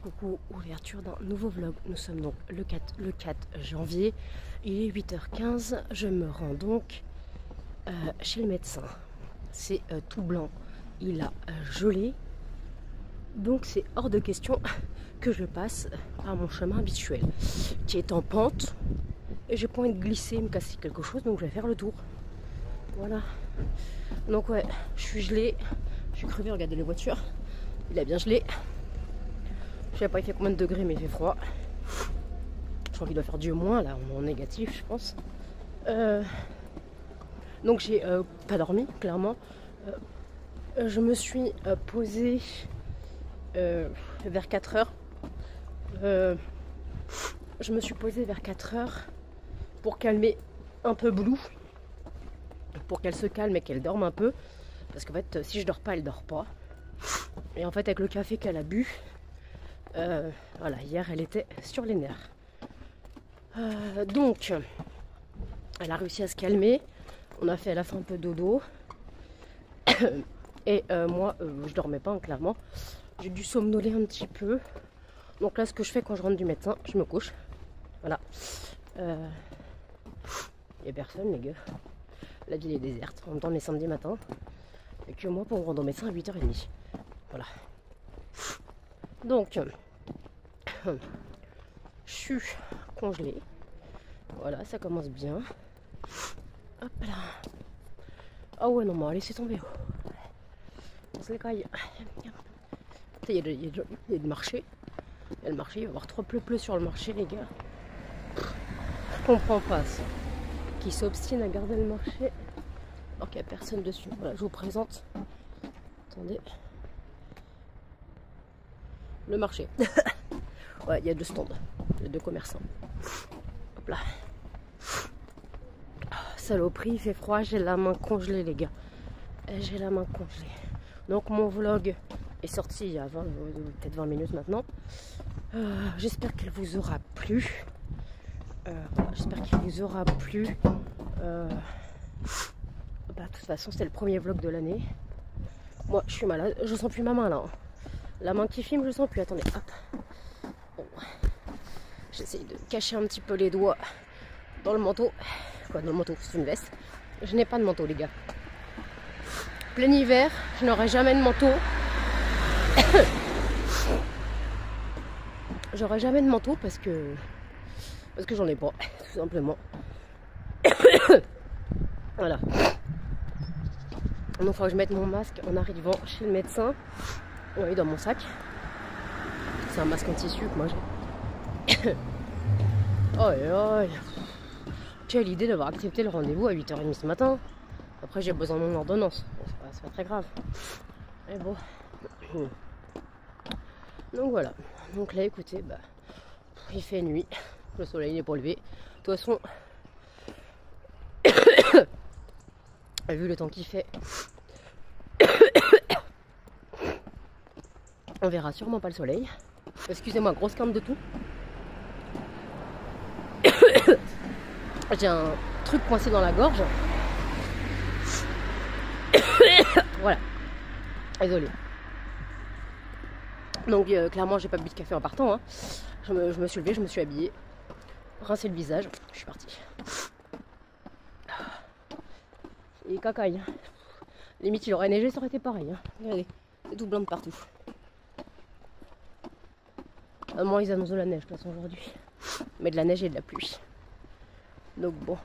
Coucou, ouverture d'un nouveau vlog. Nous sommes donc le 4 janvier. Il est 8h15. Je me rends donc chez le médecin. C'est tout blanc. Il a gelé. Donc c'est hors de question que je passe par mon chemin habituel qui est en pente. Et j'ai pas envie de glisser, me casser quelque chose. Donc je vais faire le tour. Voilà. Donc ouais, je suis gelée. Je suis crevée, regardez les voitures. Il a bien gelé. Je sais pas il fait combien de degrés, mais il fait froid. Je crois qu'il doit faire du moins là, en négatif je pense. Donc j'ai pas dormi clairement. Je me suis posée vers 4h. Je me suis posée vers 4h pour calmer un peu Blue, pour qu'elle se calme et qu'elle dorme un peu, parce qu'en fait si je dors pas, elle dort pas. Et en fait avec le café qu'elle a bu, voilà, hier elle était sur les nerfs. Donc elle a réussi à se calmer. On a fait à la fin un peu dodo. Et moi je dormais pas hein, clairement. J'ai dû somnoler un petit peu. Donc là ce que je fais quand je rentre du médecin, je me couche. Voilà. Il n'y a personne les gars. La ville est déserte. En même temps on est samedi matin. Et que moi pour me rendre au médecin à 8h30. Voilà. Donc je suis congelée. Voilà, ça commence bien. Hop là. Ah ouais, non, mais laissez tomber. On se les caille. Il y a le marché. Il y a le marché, il va y avoir trop pleu sur le marché, les gars. Je comprends pas ça. Qui s'obstine à garder le marché alors qu'il n'y a personne dessus. Voilà, je vous présente. Attendez. Le marché. Ouais, il y a 2 stands. Il y a 2 commerçants. Hop là. Oh, saloperie, il fait froid, j'ai la main congelée, les gars. J'ai la main congelée. Donc, mon vlog est sorti il y a peut-être 20 minutes maintenant. J'espère qu'il vous aura plu. J'espère qu'il vous aura plu. De toute façon, c'était le premier vlog de l'année. Moi, je suis malade. Je sens plus ma main là. Hein. La main qui filme, je sens plus. Attendez, hop. Bon. J'essaye de cacher un petit peu les doigts dans le manteau. Quoi, dans le manteau, c'est une veste. Je n'ai pas de manteau, les gars. Plein hiver, je n'aurai jamais de manteau. J'aurai jamais de manteau parce que j'en ai pas, tout simplement. Voilà. Donc il faut que je mette mon masque en arrivant chez le médecin. Oui, dans mon sac. C'est un masque en tissu que moi j'ai. Oh, quelle idée d'avoir accepté le rendez-vous à 8h30 ce matin. Après j'ai besoin de mon ordonnance. Bon, c'est pas très grave. Mais bon. Donc voilà. Donc là écoutez, il fait nuit. Le soleil n'est pas levé. De toute façon, vu le temps qu'il fait, on verra sûrement pas le soleil. Excusez-moi, grosse quinte de tout. J'ai un truc coincé dans la gorge. Voilà. Désolée. Donc clairement j'ai pas bu de café en partant. Hein. Je me suis levée, je me suis habillée. Rincé le visage. Je suis partie. Et cacaille. Limite il aurait neigé, ça aurait été pareil. Hein. Regardez, c'est tout blanc de partout. À moins ils annoncent de la neige de toute façon aujourd'hui. Mais de la neige et de la pluie. Donc bon.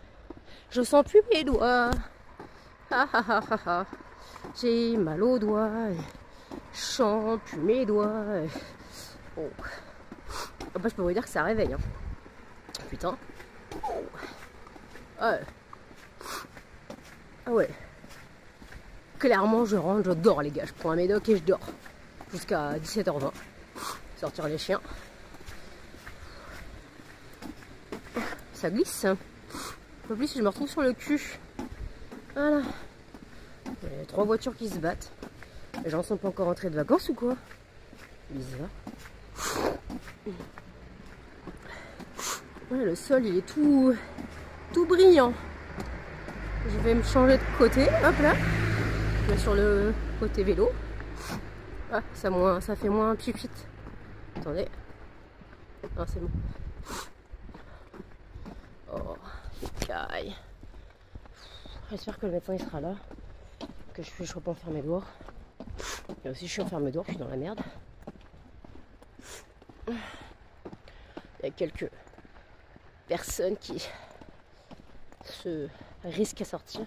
Je sens plus mes doigts. J'ai mal aux doigts. Je sens plus mes doigts. Oh. Après je peux vous dire que ça réveille. Hein. Putain. Oh. Ouais. Ah ouais. Clairement je rentre, je dors les gars. Je prends un médoc et je dors. Jusqu'à 17h20. Sortir les chiens. Ça glisse. En plus, je me retrouve sur le cul. Voilà. Il y a 3 voitures qui se battent. Les gens sont pas encore rentrés de vacances ou quoi? Bizarre. Ouais, le sol, il est tout brillant. Je vais me changer de côté. Hop là. Je vais sur le côté vélo. Ah, ça fait moins pipit. Attendez. Non, c'est bon. Oh, caille. J'espère que le médecin il sera là. Que je puisse pas enfermer dehors. Et aussi, je suis enfermée dehors, je suis dans la merde. Il y a quelques personnes qui se risquent à sortir.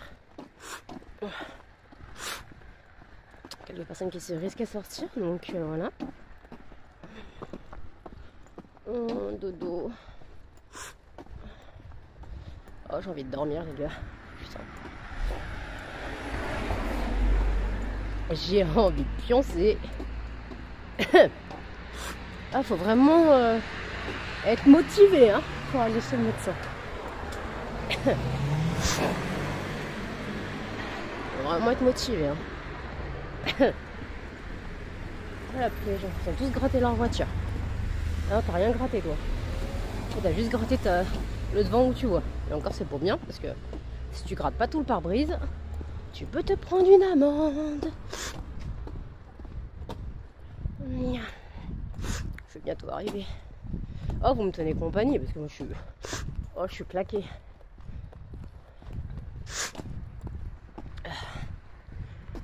Quelques personnes qui se risquent à sortir, donc voilà. Dodo. Oh, j'ai envie de dormir, les gars. Putain. J'ai envie de pioncer. Ah, faut vraiment être motivé hein, pour aller chez le médecin. Faut vraiment être motivé. Hein. Voilà, les gens ils ont tous gratté leur voiture. Ah, t'as rien gratté, toi. T'as juste gratté le devant où tu vois. Et encore, c'est pour bien, parce que si tu grattes pas tout le pare-brise, tu peux te prendre une amende. Je vais bientôt arriver. Oh, vous me tenez compagnie, parce que moi, je suis claquée.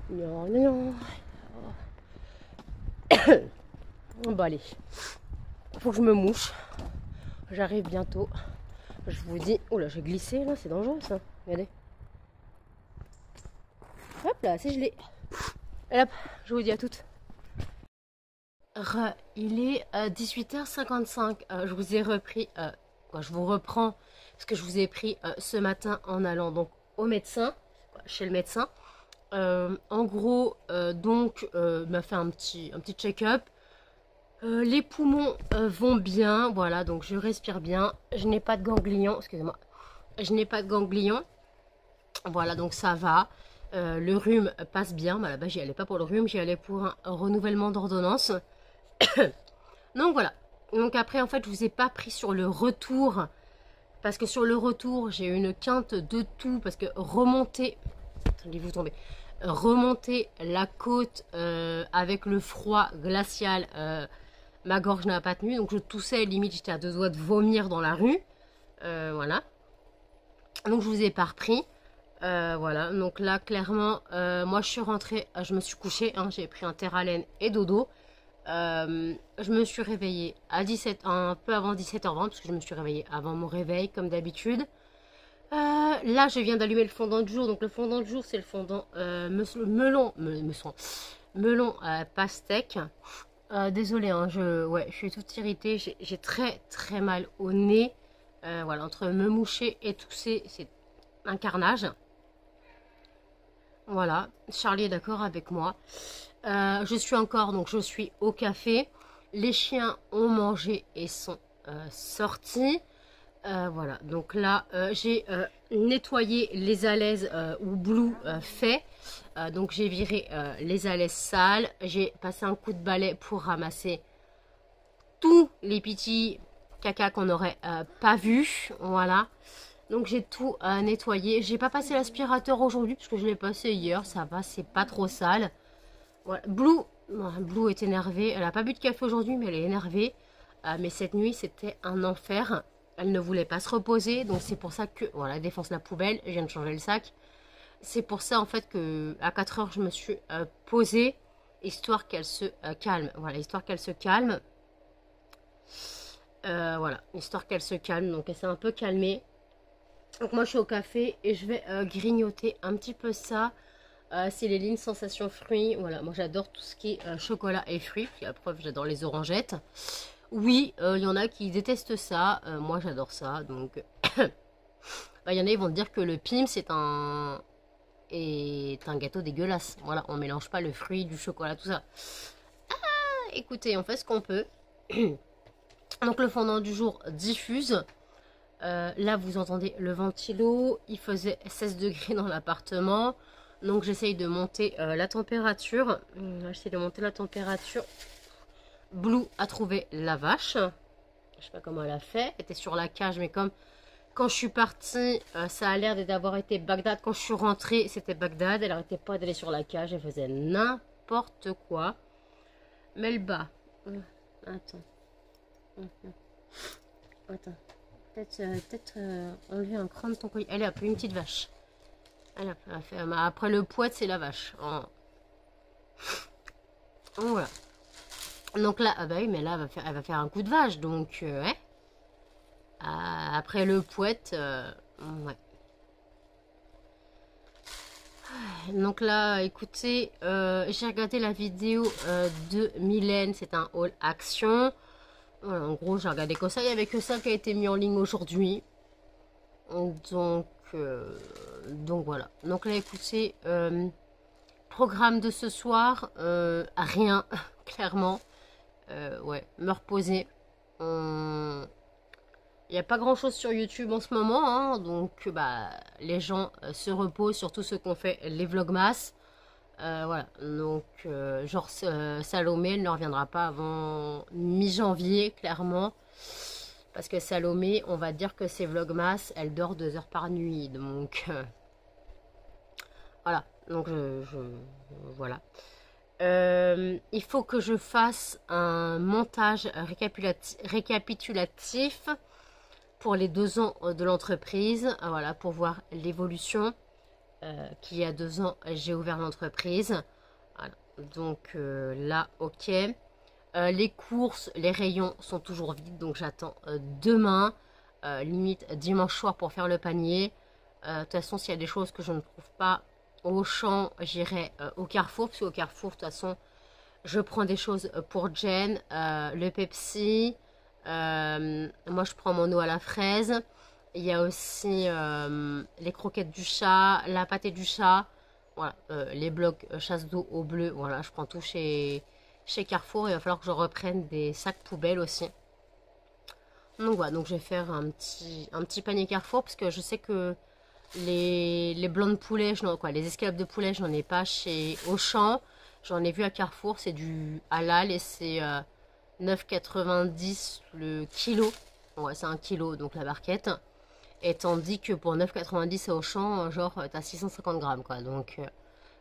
Non, non, non. Bon, allez. Faut que je me mouche. J'arrive bientôt. Je vous dis... Oh là, j'ai glissé, là. C'est dangereux, ça. Regardez. Hop là, c'est gelé. Et hop, je vous dis à toutes. Il est 18h55. Je vous ai repris... je vous reprends ce que je vous ai pris ce matin en allant donc au médecin. Chez le médecin. En gros, il m'a fait un petit check-up. Les poumons vont bien, voilà, donc je respire bien. Je n'ai pas de ganglion, excusez-moi. Je n'ai pas de ganglion. Voilà, donc ça va. Le rhume passe bien. Bah, là-bas, j'y allais pas pour le rhume, j'y allais pour un renouvellement d'ordonnance. Donc voilà. Donc après, en fait, je vous ai pas pris sur le retour. Parce que sur le retour, j'ai eu une quinte de tout. Parce que remonter... Attendez-vous tomber. Remonter la côte avec le froid glacial... ma gorge n'a pas tenu, donc je toussais, limite j'étais à 2 doigts de vomir dans la rue. Voilà. Donc je vous ai pas repris. Voilà, donc là clairement, moi je suis rentrée, je me suis couchée, hein, j'ai pris un Terralen et dodo. Je me suis réveillée à un peu avant 17h20, parce que je me suis réveillée avant mon réveil, comme d'habitude. Là je viens d'allumer le fondant du jour, donc le fondant du jour c'est le fondant melon pastèque. Désolée, hein, je suis toute irritée, j'ai très très mal au nez. Voilà, entre me moucher et tousser, c'est un carnage. Voilà, Charlie est d'accord avec moi. Je suis au café. Les chiens ont mangé et sont sortis. Voilà, donc là, j'ai nettoyé les alaises où Blue fait. Donc j'ai viré les alaises sales. J'ai passé un coup de balai pour ramasser tous les petits caca qu'on n'aurait pas vus. Voilà. Donc j'ai tout nettoyé. J'ai pas passé l'aspirateur aujourd'hui parce que je l'ai passé hier. Ça va, c'est pas trop sale. Voilà. Blue est énervée. Elle a pas bu de café aujourd'hui, mais elle est énervée. Mais cette nuit, c'était un enfer. Elle ne voulait pas se reposer. Donc c'est pour ça que... Voilà, elle défonce la poubelle. Je viens de changer le sac. C'est pour ça en fait que à 4 heures, je me suis posée. Histoire qu'elle se calme. Voilà, histoire qu'elle se calme. Voilà, histoire qu'elle se calme. Donc elle s'est un peu calmée. Donc moi je suis au café et je vais grignoter un petit peu ça. C'est les lignes sensation fruits. Voilà, moi j'adore tout ce qui est chocolat et fruits. Puis la preuve, j'adore les orangettes. Oui, il y en a qui détestent ça. Moi j'adore ça. Donc il y en a, ils vont te dire que le Pim c'est un gâteau dégueulasse. Voilà, on mélange pas le fruit, du chocolat, tout ça. Ah, écoutez, on fait ce qu'on peut. Donc le fondant du jour diffuse. Là vous entendez le ventilo. Il faisait 16 degrés dans l'appartement. Donc j'essaye de monter la température. J'essaye de monter la température. Blue a trouvé la vache. Je sais pas comment elle a fait. Elle était sur la cage, mais comme quand je suis partie, ça a l'air d'avoir été Bagdad. Quand je suis rentrée, c'était Bagdad. Elle n'arrêtait pas d'aller sur la cage. Elle faisait n'importe quoi. Melba. Attends. Attends. Peut-être enlever un cran de ton collier. Allez hop, une petite vache. Allez hop, après le poète, c'est la vache. Oh. Voilà. Donc là, ah bah oui, mais là, elle va faire un coup de vache. Donc, ouais. Après le poète, ouais. Donc là, écoutez, j'ai regardé la vidéo de Mylène. C'est un haul action. Voilà, en gros, j'ai regardé que ça. Il n'y avait que ça qui a été mis en ligne aujourd'hui. Donc voilà. Donc là, écoutez, programme de ce soir, rien, clairement. Ouais, me reposer. Il n'y a pas grand chose sur YouTube en ce moment, hein, donc bah, les gens se reposent, surtout ceux qui ont fait les vlogmas. Voilà, donc genre Salomé, elle ne reviendra pas avant mi-janvier, clairement. Parce que Salomé, on va dire que ses vlogmas, elle dort 2 heures par nuit. Donc voilà, donc voilà. Il faut que je fasse un montage récapitulatif pour les 2 ans de l'entreprise, voilà, pour voir l'évolution. Qu'il y a 2 ans, j'ai ouvert l'entreprise. Voilà. Donc là, ok. Les courses, les rayons sont toujours vides, donc j'attends demain, limite dimanche soir pour faire le panier. De toute façon, s'il y a des choses que je ne trouve pas au Auchan, j'irai au Carrefour, parce qu'au Carrefour, de toute façon, je prends des choses pour Jen, le Pepsi. Moi, je prends mon eau à la fraise. Il y a aussi les croquettes du chat, la pâtée du chat. Voilà, les blocs chasse d'eau au bleu. Voilà, je prends tout chez Carrefour. Il va falloir que je reprenne des sacs poubelles aussi. Donc voilà, donc je vais faire un petit panier Carrefour parce que je sais que les blancs de poulet, les escalopes de poulet, je n'en ai pas chez Auchan. J'en ai vu à Carrefour, c'est du halal et c'est 9,90 le kilo. Ouais, c'est 1 kilo, donc la barquette. Et tandis que pour 9,90 à Auchan, genre, t'as 650 grammes, quoi. Donc,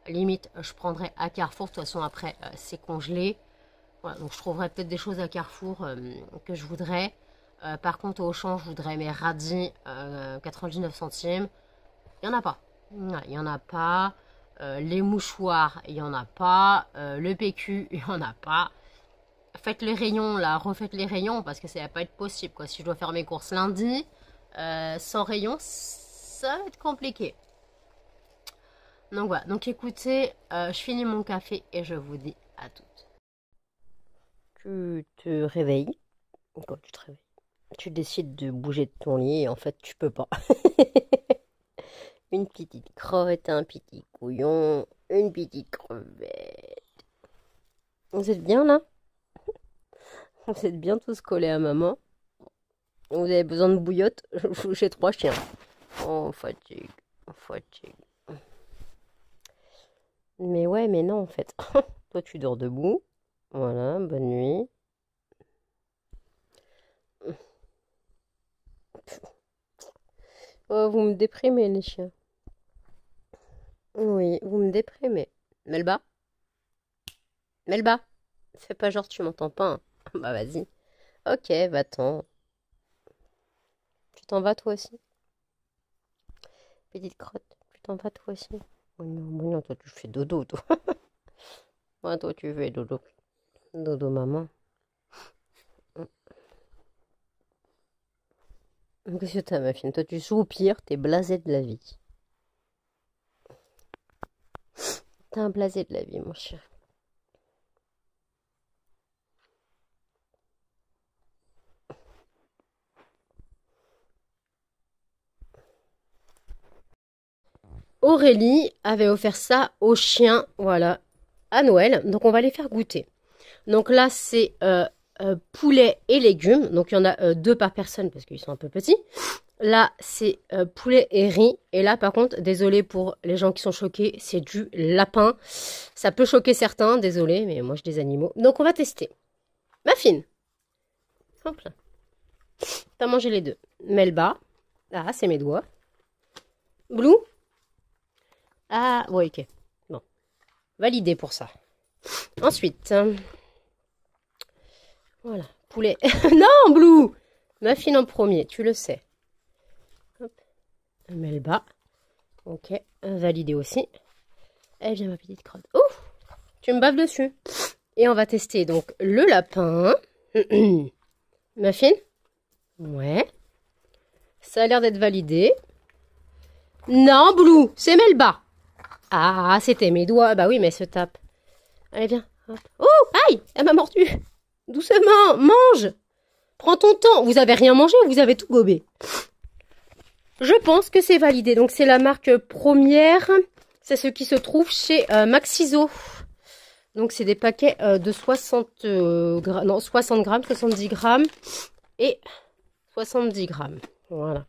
limite, je prendrais à Carrefour. De toute façon, après, c'est congelé. Voilà, donc je trouverais peut-être des choses à Carrefour que je voudrais. Par contre, au Auchan, je voudrais mes radis 99 centimes. Il n'y en a pas. Il n'y en a pas. Les mouchoirs, il n'y en a pas. Le PQ, il n'y en a pas. Faites les rayons, là. Refaites les rayons parce que ça va pas être possible, quoi. Si je dois faire mes courses lundi, sans rayons, ça va être compliqué. Donc voilà. Donc écoutez, je finis mon café et je vous dis à toutes. Tu te réveilles. Quand tu te réveilles, tu décides de bouger de ton lit et en fait, tu peux pas. Une petite crotte, un petit couillon, une petite crevette. Vous êtes bien là? Vous êtes bien tous collés à maman? Vous avez besoin de bouillotte? J'ai 3 chiens. Oh, fatigue. Fatigue. Mais ouais, mais non en fait. Toi, tu dors debout. Voilà, bonne nuit. Oh, vous me déprimez, les chiens. Oui, vous me déprimez. Melba? Melba? Fais pas genre tu m'entends pas, hein. Bah vas-y. Ok, va-t'en. Tu t'en vas toi aussi? Petite crotte, tu t'en vas toi aussi? Oh non, toi tu fais dodo, toi. Ouais, toi tu fais dodo. Dodo maman. Qu'est-ce que t'as, ma fille? Toi tu soupires, t'es blasé de la vie. T'es un blasé de la vie, mon cher. Aurélie avait offert ça aux chiens, voilà, à Noël. Donc on va les faire goûter. Donc là c'est poulet et légumes. Donc il y en a 2 par personne parce qu'ils sont un peu petits. Là c'est poulet et riz. Et là par contre, désolé pour les gens qui sont choqués, c'est du lapin. Ça peut choquer certains, désolé, mais moi j'ai des animaux. Donc on va tester. Ma fine. Hop là. T'as mangé les 2. Melba. Ah, c'est mes doigts. Blue. Ah, ouais, ok. Bon. Validé pour ça. Ensuite, voilà. poulet. Non, Blue! Muffin en premier, tu le sais. Hop. Mets le bas. Ok, validé aussi. Eh bien, ma petite crotte. Ouf! Tu me baves dessus. Et on va tester donc le lapin. Muffin? Ouais. Ça a l'air d'être validé. Non, Blue, c'est Melba. Ah, c'était mes doigts. Bah oui, mais elle se tape. Allez, viens. Hop. Oh, aïe, elle m'a mordu. Doucement, mange. Prends ton temps. Vous avez rien mangé, vous avez tout gobé. Je pense que c'est validé. Donc, c'est la marque première. C'est ce qui se trouve chez Maxiso. Donc, c'est des paquets de 60 grammes. Non, 60 grammes, 70 grammes et 70 grammes. Voilà.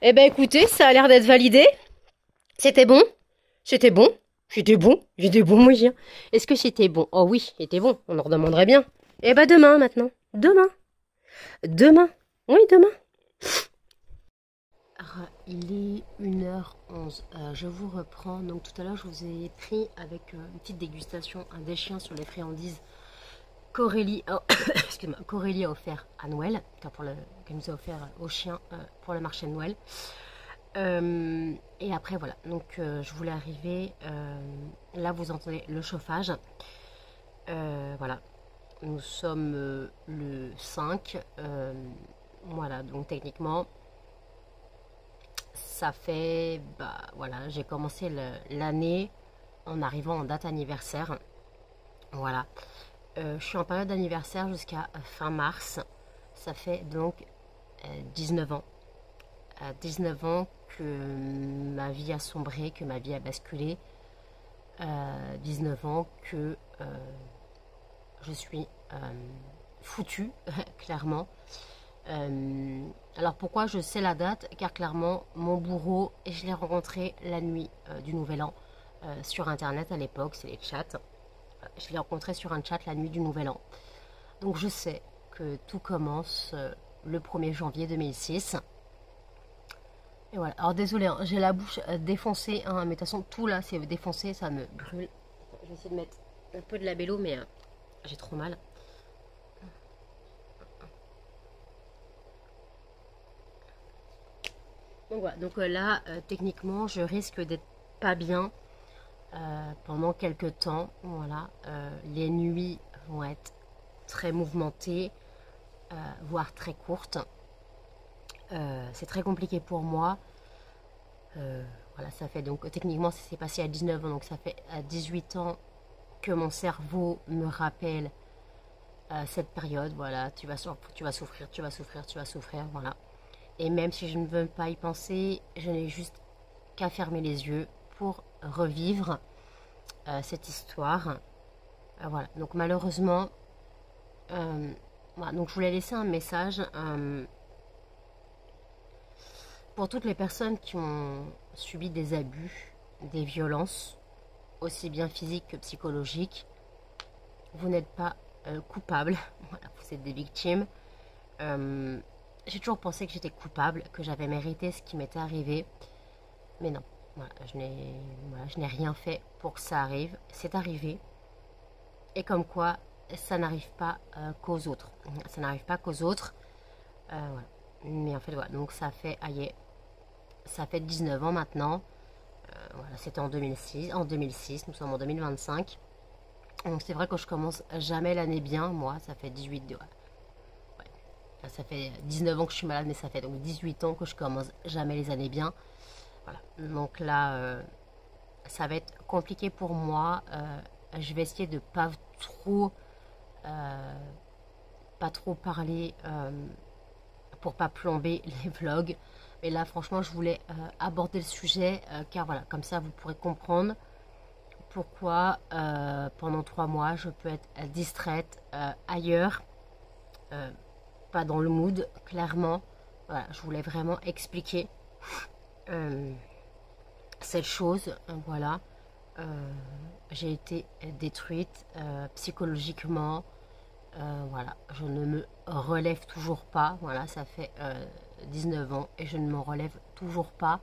Eh ben, écoutez, ça a l'air d'être validé. C'était bon? C'était bon? J'étais bon? J'étais bon, moi, j'ai. Est-ce que c'était bon? Oh oui, c'était bon. On en redemanderait bien. Eh ben, demain, maintenant. Demain. Demain. Oui, demain. Il est 1h11. Je vous reprends. Donc, tout à l'heure, je vous ai pris avec une petite dégustation un des chiens sur les friandises qu'Aurélie a offert à Noël, qu'elle nous a offert aux chiens pour le marché de Noël. Et après voilà, donc je voulais arriver, là vous entendez le chauffage, voilà, nous sommes le 5, voilà, donc techniquement ça fait, bah voilà, j'ai commencé l'année en arrivant en date anniversaire, voilà. Je suis en période d'anniversaire jusqu'à fin mars. Ça fait donc 19 ans. 19 ans que ma vie a sombré, que ma vie a basculé. 19 ans que je suis foutue, clairement. Alors pourquoi je sais la date? Car clairement, mon bourreau, je l'ai rencontré la nuit du Nouvel An sur Internet à l'époque, c'est les chats. Je l'ai rencontré sur un chat la nuit du Nouvel An. Donc je sais que tout commence le 1er janvier 2006. Et voilà. Alors désolé, hein, j'ai la bouche défoncée, hein, mais de toute façon tout là c'est défoncé, ça me brûle. Je vais essayer de mettre un peu de labello, mais j'ai trop mal. Donc voilà, donc là techniquement je risque d'être pas bien pendant quelques temps. Voilà, les nuits vont être très mouvementées, voire très courtes. C'est très compliqué pour moi. Voilà, ça fait donc techniquement ça s'est passé à 19 ans, donc ça fait à 18 ans que mon cerveau me rappelle cette période. Voilà, tu vas souffrir, tu vas souffrir, tu vas souffrir, voilà. Et même si je ne veux pas y penser, je n'ai juste qu'à fermer les yeux pour revivre cette histoire. Voilà, donc malheureusement, voilà, donc je voulais laisser un message pour toutes les personnes qui ont subi des abus, des violences, aussi bien physiques que psychologiques. Vous n'êtes pas coupable, voilà, vous êtes des victimes. J'ai toujours pensé que j'étais coupable, que j'avais mérité ce qui m'était arrivé. Mais non, voilà, je n'ai rien fait pour que ça arrive. C'est arrivé. Et comme quoi, ça n'arrive pas qu'aux autres. Ça n'arrive pas qu'aux autres. Voilà. Mais en fait, voilà. Donc ça fait, ça fait 19 ans maintenant. Voilà, c'était en 2006. En 2006, nous sommes en 2025. Donc c'est vrai que je commence jamais l'année bien. Moi, ça fait 18... Ouais. Ça fait 19 ans que je suis malade, mais ça fait donc 18 ans que je commence jamais les années bien. Voilà. Donc là, ça va être compliqué pour moi. Je vais essayer de pas trop parler pour pas plomber les vlogs. Mais là, franchement, je voulais aborder le sujet car voilà, comme ça, vous pourrez comprendre pourquoi pendant 3 mois, je peux être distraite ailleurs, pas dans le mood, clairement. Voilà, je voulais vraiment expliquer cette chose. Voilà, j'ai été détruite psychologiquement. Voilà, je ne me relève toujours pas. Voilà, ça fait 19 ans et je ne me relève toujours pas.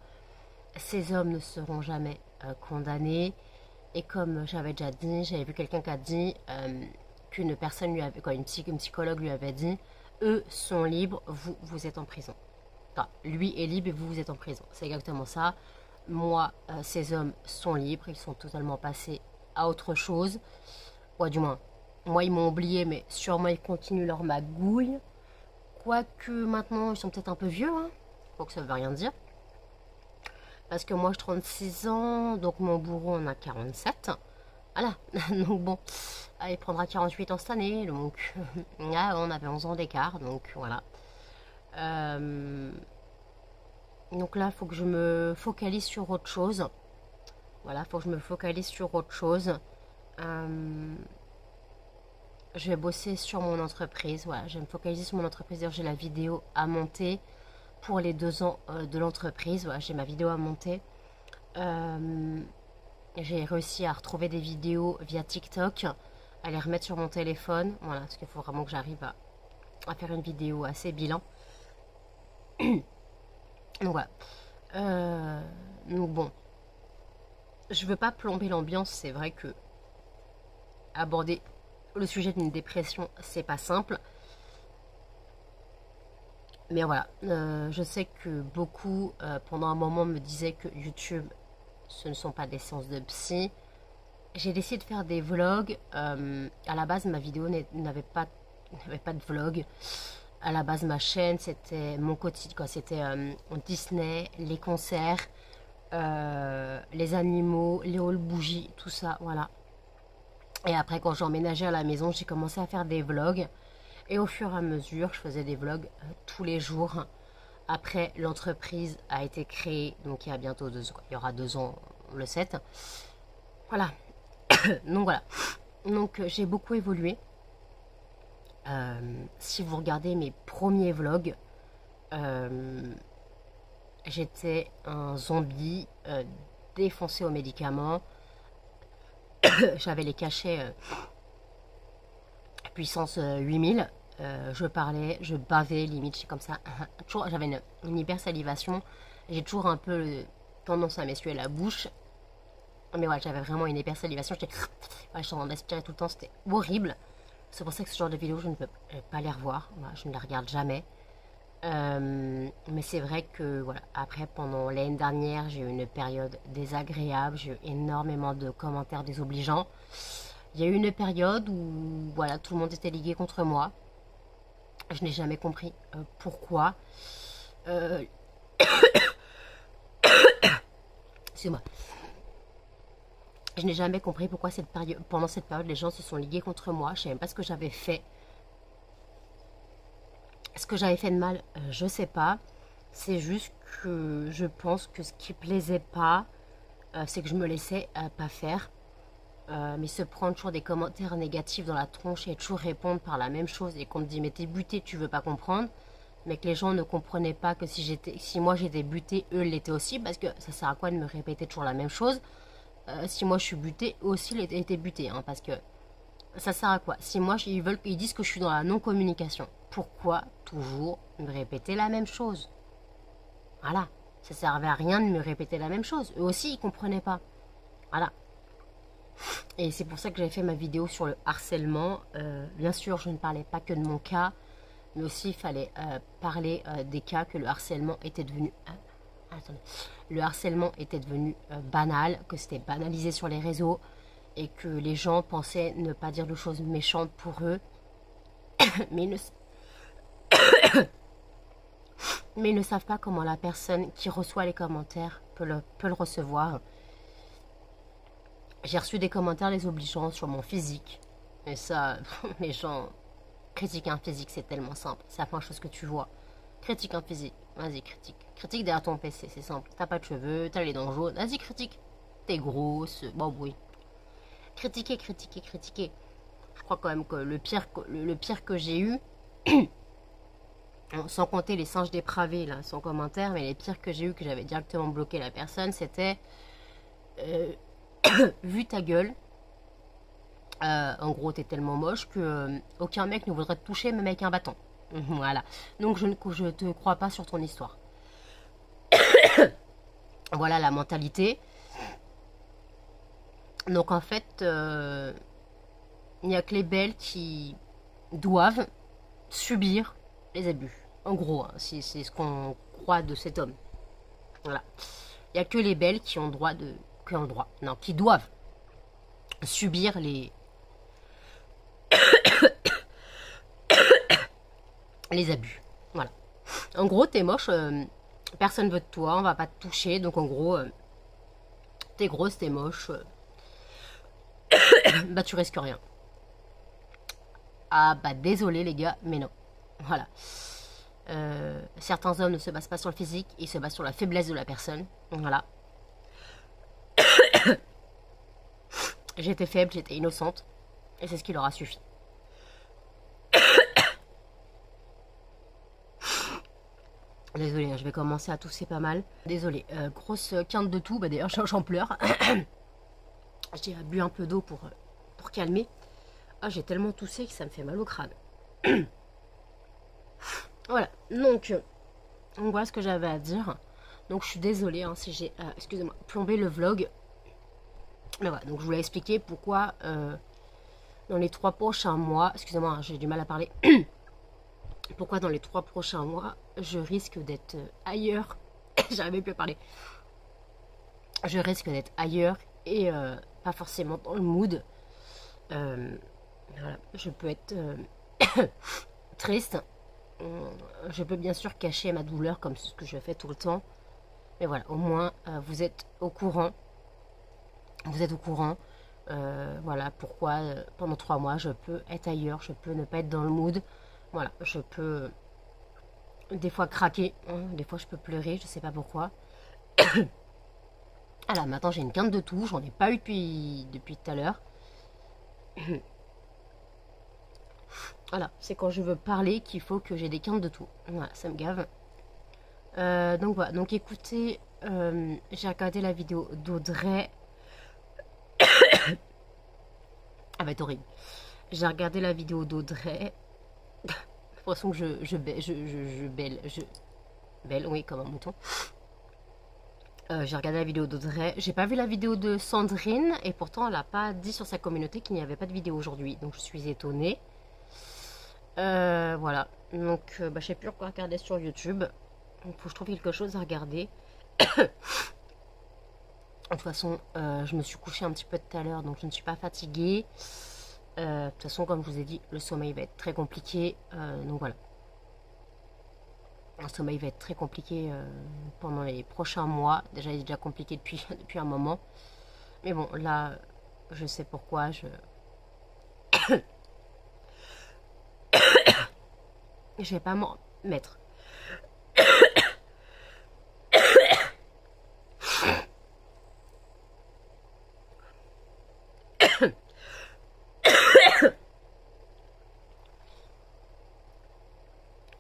Ces hommes ne seront jamais condamnés. Et comme j'avais déjà dit, j'avais vu quelqu'un qui a dit qu'une personne lui avait, une psychologue lui avait dit Eux sont libres, vous, vous êtes en prison. Enfin, lui est libre et vous, vous êtes en prison. C'est exactement ça. Moi, ces hommes sont libres, ils sont totalement passés à autre chose. Ouais, du moins, moi, ils m'ont oublié, mais sûrement, ils continuent leur magouille. Quoique, maintenant, ils sont peut-être un peu vieux, hein. Donc, ça veut rien dire. Parce que moi, j'ai 36 ans, donc mon bourreau en a 47. Voilà, donc bon, il prendra 48 ans cette année, donc là, on avait 11 ans d'écart, donc voilà. Donc là, il faut que je me focalise sur autre chose. Voilà, il faut que je me focalise sur autre chose. Je vais bosser sur mon entreprise. Voilà, je vais me focaliser sur mon entreprise. D'ailleurs, j'ai la vidéo à monter pour les 2 ans de l'entreprise. Voilà, j'ai ma vidéo à monter. J'ai réussi à retrouver des vidéos via TikTok, à les remettre sur mon téléphone. Voilà, parce qu'il faut vraiment que j'arrive à faire une vidéo assez bilan. Donc voilà. Donc bon, je veux pas plomber l'ambiance. C'est vrai que aborder le sujet d'une dépression, c'est pas simple. Mais voilà, je sais que beaucoup, pendant un moment, me disaient que YouTube, ce ne sont pas des séances de psy. J'ai décidé de faire des vlogs. À la base, ma vidéo n'avait pas de vlog. À la base, ma chaîne, c'était mon quotidien, quoi. C'était Disney, les concerts, les animaux, les halls bougies, tout ça, voilà. Et après, quand j'ai emménagé à la maison, j'ai commencé à faire des vlogs. Et au fur et à mesure, je faisais des vlogs tous les jours. Après, l'entreprise a été créée, donc il y a bientôt 2 ans. Il y aura 2 ans, le 7. Voilà. Donc voilà. Donc j'ai beaucoup évolué. Si vous regardez mes premiers vlogs, j'étais un zombie défoncé aux médicaments. J'avais les cachets puissance 8000. Je parlais, je bavais, limite, j'ai comme ça. J'avais une hypersalivation. J'ai toujours un peu tendance à m'essuyer la bouche. Mais voilà, j'avais vraiment une hypersalivation. J'étais en train d'aspirer tout le temps, c'était horrible. C'est pour ça que ce genre de vidéo, je ne peux pas les revoir. Voilà, je ne les regarde jamais. Mais c'est vrai que voilà, après, pendant l'année dernière, j'ai eu une période désagréable. J'ai eu énormément de commentaires désobligeants. Il y a eu une période où voilà, tout le monde était ligué contre moi. Je n'ai jamais compris pourquoi. Excusez-moi. Je n'ai jamais compris pourquoi pendant cette période, les gens se sont ligués contre moi. Je ne sais même pas ce que j'avais fait. Ce que j'avais fait de mal, je ne sais pas. C'est juste que je pense que ce qui plaisait pas, c'est que je me laissais pas faire. Mais se prendre toujours des commentaires négatifs dans la tronche et toujours répondre par la même chose et qu'on me dit mais t'es buté, tu veux pas comprendre, mais que les gens ne comprenaient pas que si moi j'étais buté, eux l'étaient aussi, parce que ça sert à quoi de me répéter toujours la même chose. Si moi je suis buté, eux aussi étaient butés, hein, parce que ça sert à quoi? Si moi ils disent que je suis dans la non-communication, pourquoi toujours me répéter la même chose? Voilà, ça servait à rien de me répéter la même chose. Eux aussi ils comprenaient pas. Voilà. Et c'est pour ça que j'avais fait ma vidéo sur le harcèlement. Bien sûr, je ne parlais pas que de mon cas, mais aussi il fallait parler des cas que le harcèlement était devenu... attendez. Le harcèlement était devenu banal, que c'était banalisé sur les réseaux et que les gens pensaient ne pas dire de choses méchantes pour eux, mais ils ne savent pas comment la personne qui reçoit les commentaires peut le recevoir. J'ai reçu des commentaires les obligeants sur mon physique. Et ça, les gens critiquent un physique, c'est tellement simple. C'est la première chose que tu vois. Critique un physique. Vas-y, critique. Critique derrière ton PC, c'est simple. T'as pas de cheveux, t'as les dents jaunes. Vas-y, critique. T'es grosse. Bon, oui. Critiquer, critiquer, critiquer. Je crois quand même que le pire que j'ai eu, sans compter les singes dépravés, là, sans commentaire, mais les pires que j'ai eu, que j'avais directement bloqué la personne, c'était... vu ta gueule, en gros t'es tellement moche que aucun mec ne voudrait te toucher même avec un bâton. Voilà, donc je ne te crois pas sur ton histoire. Voilà la mentalité. Donc en fait il n'y a que les belles qui doivent subir les abus. En gros, hein, c'est ce qu'on croit de cet homme. Voilà. Il n'y a que les belles qui ont le droit, non, qui doivent subir les abus. Voilà. En gros, t'es moche, personne veut de toi, on va pas te toucher, donc en gros, t'es grosse, t'es moche, bah tu risques rien. Ah bah désolé les gars, mais non. Voilà. Certains hommes ne se basent pas sur le physique, ils se basent sur la faiblesse de la personne. Voilà. J'étais faible, j'étais innocente, et c'est ce qui leur a suffi. Désolée, je vais commencer à tousser pas mal. Désolée, grosse quinte de tout, bah d'ailleurs j'en pleure. J'ai bu un peu d'eau pour calmer. Ah, j'ai tellement toussé que ça me fait mal au crâne. Voilà, donc voilà ce que j'avais à dire. Donc je suis désolée hein, si j'ai, excusez-moi, plombé le vlog. Mais voilà, donc je voulais expliquer pourquoi dans les 3 prochains mois, excusez-moi, hein, j'ai du mal à parler. Pourquoi dans les 3 prochains mois, je risque d'être ailleurs. J'arrivais plus à parler. Je risque d'être ailleurs et pas forcément dans le mood. Voilà, je peux être triste. Je peux bien sûr cacher ma douleur comme ce que je fais tout le temps. Mais voilà, au moins vous êtes au courant. Vous êtes au courant. Voilà pourquoi pendant 3 mois je peux être ailleurs. Je peux ne pas être dans le mood. Voilà, je peux des fois craquer. Hein, des fois je peux pleurer, je sais pas pourquoi. Alors maintenant j'ai une quinte de toux. J'en ai pas eu depuis tout à l'heure. Voilà, c'est quand je veux parler qu'il faut que j'ai des quintes de tout. Voilà, ça me gave. Donc voilà, donc écoutez, j'ai regardé la vidéo d'Audrey. Ah bah c'est horrible. J'ai regardé la vidéo d'Audrey. J'ai l'impression que je belle, oui, comme un mouton. J'ai regardé la vidéo d'Audrey. J'ai pas vu la vidéo de Sandrine et pourtant elle a pas dit sur sa communauté qu'il n'y avait pas de vidéo aujourd'hui. Donc je suis étonnée. Voilà, donc bah, je sais plus quoi regarder sur YouTube. Il faut que je trouve quelque chose à regarder. De toute façon, je me suis couchée un petit peu tout à l'heure, donc je ne suis pas fatiguée. De toute façon, comme je vous ai dit, le sommeil va être très compliqué. Donc voilà. Le sommeil va être très compliqué pendant les prochains mois. Déjà, il est déjà compliqué depuis un moment. Mais bon, là, je sais pourquoi. Je vais pas m'en mettre.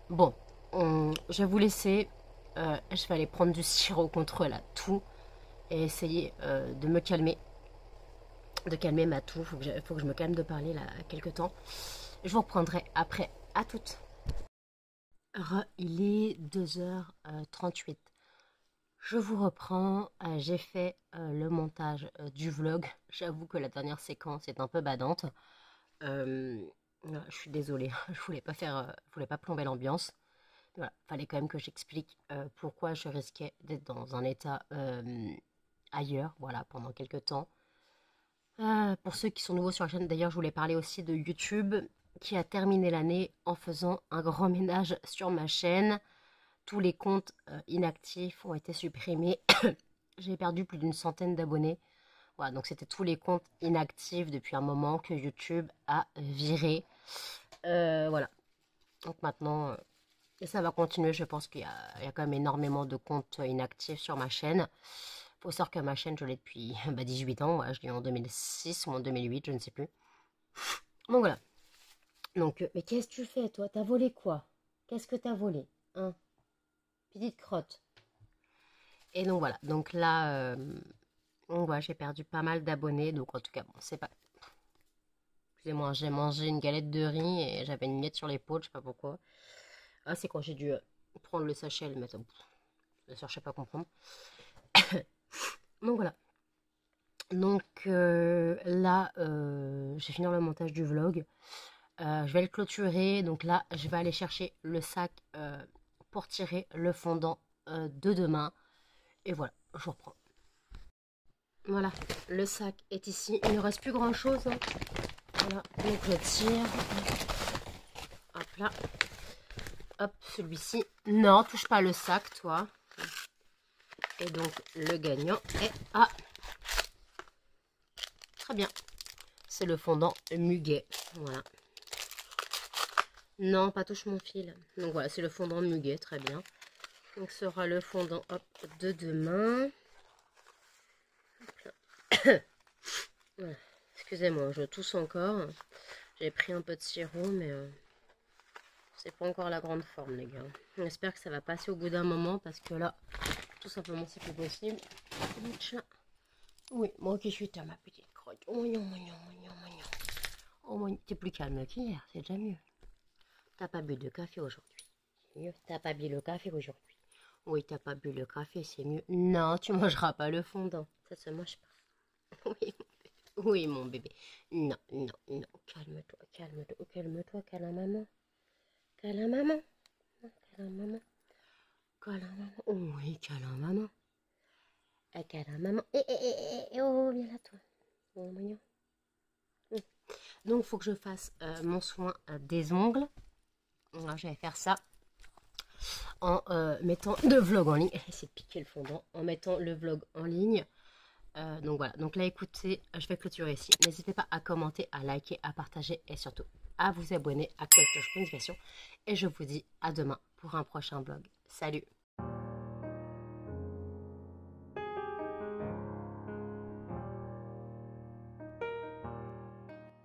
Bon, je vais vous laisser. Je vais aller prendre du sirop contre la toux et essayer de me calmer. De calmer ma toux. Faut que je me calme de parler là quelques temps. Je vous reprendrai après. À toutes. Il est 2h38. Je vous reprends. J'ai fait le montage du vlog. J'avoue que la dernière séquence est un peu badante. Je suis désolée. Je voulais pas plomber l'ambiance. Voilà, fallait quand même que j'explique pourquoi je risquais d'être dans un état ailleurs, voilà, pendant quelques temps. Pour ceux qui sont nouveaux sur la chaîne, d'ailleurs, je voulais parler aussi de YouTube, qui a terminé l'année en faisant un grand ménage sur ma chaîne. Tous les comptes inactifs ont été supprimés. J'ai perdu plus d'une centaine d'abonnés. Voilà, donc c'était tous les comptes inactifs depuis un moment que YouTube a viré. Voilà. Donc maintenant... Et ça va continuer, je pense qu'il y a quand même énormément de comptes inactifs sur ma chaîne. Faut savoir que ma chaîne, je l'ai depuis 18 ans. Ouais, je l'ai en 2006 ou en 2008, je ne sais plus. Donc voilà. Donc, mais qu'est-ce que tu fais, toi? T'as volé quoi? Qu'est-ce que t'as volé? Hein? Petite crotte. Et donc voilà. Donc là, voilà, j'ai perdu pas mal d'abonnés. Donc en tout cas, bon, c'est pas... Excusez-moi, j'ai mangé une galette de riz et j'avais une miette sur l'épaule, je sais pas pourquoi. Ah, c'est quand j'ai dû prendre le sachet et le mettre. Bien sûr, je sais pas comprendre. Donc voilà. Donc là, je vais finir le montage du vlog. Je vais le clôturer. Donc là, je vais aller chercher le sac pour tirer le fondant de demain. Et voilà, je reprends. Voilà, le sac est ici. Il ne reste plus grand chose. Hein. Voilà, donc je tire. Hop là. Hop, celui-ci. Non, touche pas le sac, toi. Et donc, le gagnant est à... Très bien. C'est le fondant muguet. Voilà. Non, pas touche mon fil. Donc voilà, c'est le fondant muguet. Très bien. Donc, ce sera le fondant hop, de demain. Voilà. Excusez-moi, je tousse encore. J'ai pris un peu de sirop, mais c'est pas encore la grande forme, les gars. J'espère que ça va passer au bout d'un moment, parce que là, tout simplement, c'est plus possible. Oui, moi qui suis à ma petite crotte. Oh, non, non, non, non. Oh, t'es plus calme qu'hier, c'est déjà mieux. T'as pas bu de café aujourd'hui. C'est mieux. T'as pas bu le café aujourd'hui. Oui, t'as pas bu le café, c'est mieux. Non, tu mangeras pas le fondant. Ça se mange pas. Oui, mon bébé. Non, non, non. Calme-toi, calme-toi, calme-toi, câlin maman. Câlin maman. Câlin maman. Câlin maman. Oui, câlin maman. Câlin maman. Oh, viens là, toi. Oh, mignon. Donc, il faut que je fasse mon soin des ongles. Alors, je vais faire ça en mettant le vlog en ligne. Essayer de piquer le fondant. En mettant le vlog en ligne. Donc voilà, donc là écoutez, je vais clôturer ici. N'hésitez pas à commenter, à liker, à partager et surtout à vous abonner, à activer la cloche de notification. Et je vous dis à demain pour un prochain vlog. Salut!